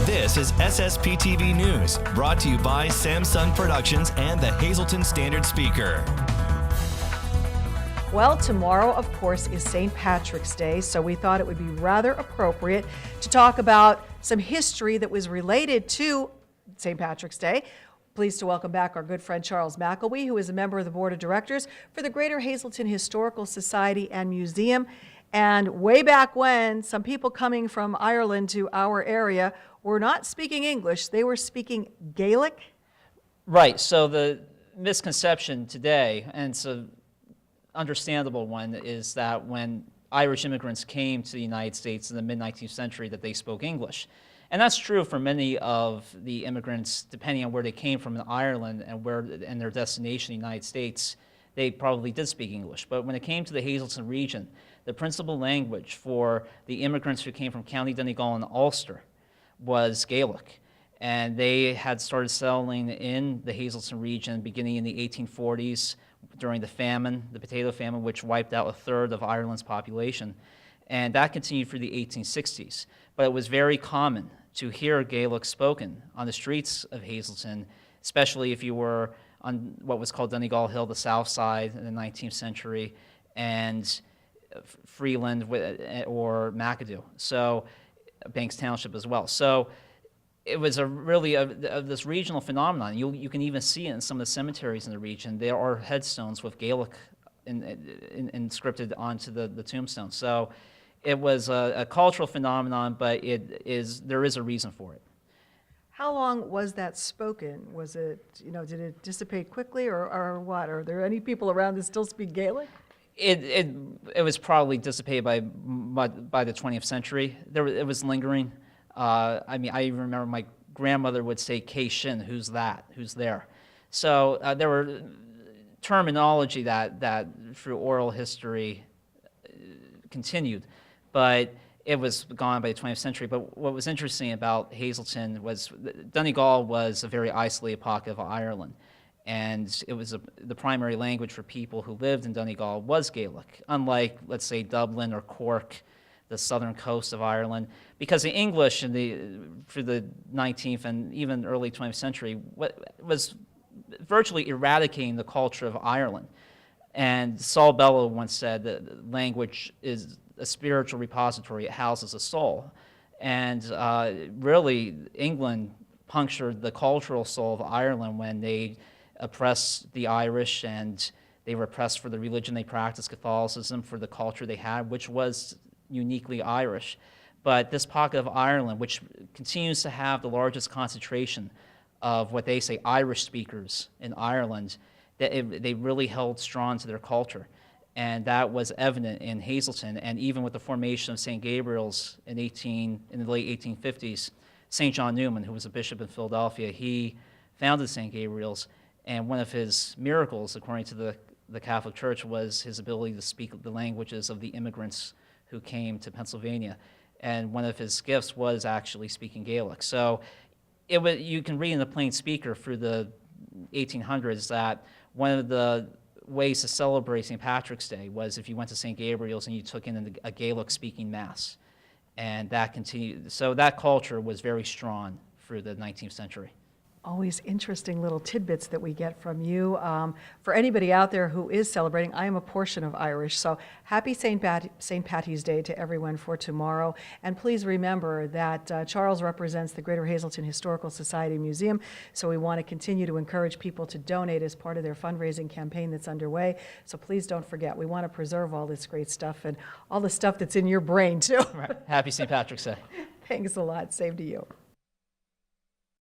This is SSPTV News, brought to you by Samsung Productions and the Hazleton Standard Speaker. Well, tomorrow, of course, is St. Patrick's Day, so we thought it would be rather appropriate to talk about some history that was related to St. Patrick's Day. Pleased to welcome back our good friend Charles McElwee, who is a member of the Board of Directors for the Greater Hazleton Historical Society and Museum. And way back when, some people coming from Ireland to our area were not speaking English, they were speaking Gaelic. Right, so the misconception today, and it's an understandable one, is that when Irish immigrants came to the United States in the mid-19th century that they spoke English. And that's true for many of the immigrants, depending on where they came from in Ireland and their destination, the United States, they probably did speak English. But when it came to the Hazleton region, the principal language for the immigrants who came from County Donegal and Ulster was Gaelic. And they had started settling in the Hazleton region beginning in the 1840s during the famine, the potato famine, which wiped out a third of Ireland's population. And that continued through the 1860s. But it was very common to hear Gaelic spoken on the streets of Hazleton, especially if you were on what was called Donegal Hill, the south side in the 19th century, and Freeland or McAdoo, so Banks Township as well. So it was really this regional phenomenon. You can even see it in some of the cemeteries in the region. There are headstones with Gaelic inscripted onto the tombstones. So it was a cultural phenomenon, but there is a reason for it. How long was that spoken? Was it, did it dissipate quickly or what? Are there any people around that still speak Gaelic? It was probably dissipated by the 20th century. It was lingering. I even remember my grandmother would say, "K Shin, who's that? Who's there?" So there were terminology that through oral history continued, but it was gone by the 20th century. But what was interesting about Hazleton was Donegal was a very isolated pocket of Ireland. And it was the primary language for people who lived in Donegal was Gaelic, unlike, let's say, Dublin or Cork, the southern coast of Ireland, because the English through the 19th and even early 20th century was virtually eradicating the culture of Ireland. And Saul Bellow once said that language is a spiritual repository, it houses a soul. And really, England punctured the cultural soul of Ireland when they oppressed the Irish, and they were oppressed for the religion they practiced, Catholicism, for the culture they had, which was uniquely Irish. But this pocket of Ireland, which continues to have the largest concentration of what they say Irish speakers in Ireland, they really held strong to their culture. And that was evident in Hazleton, and even with the formation of St. Gabriel's in the late 1850s, St. John Newman, who was a bishop in Philadelphia, he founded St. Gabriel's. And one of his miracles, according to the Catholic Church, was his ability to speak the languages of the immigrants who came to Pennsylvania. And one of his gifts was actually speaking Gaelic. So you can read in the Plain Speaker through the 1800s that one of the ways to celebrate St. Patrick's Day was if you went to St. Gabriel's and you took in a Gaelic-speaking mass. And that continued. So that culture was very strong through the 19th century. Always interesting little tidbits that we get from you. For anybody out there who is celebrating, I am a portion of Irish, so happy St. Patty's Day to everyone for tomorrow. And please remember that Charles represents the Greater Hazleton Historical Society Museum, so we want to continue to encourage people to donate as part of their fundraising campaign that's underway. So please don't forget, we want to preserve all this great stuff and all the stuff that's in your brain too. Right. Happy St. Patrick's Day. Thanks a lot. Same to you.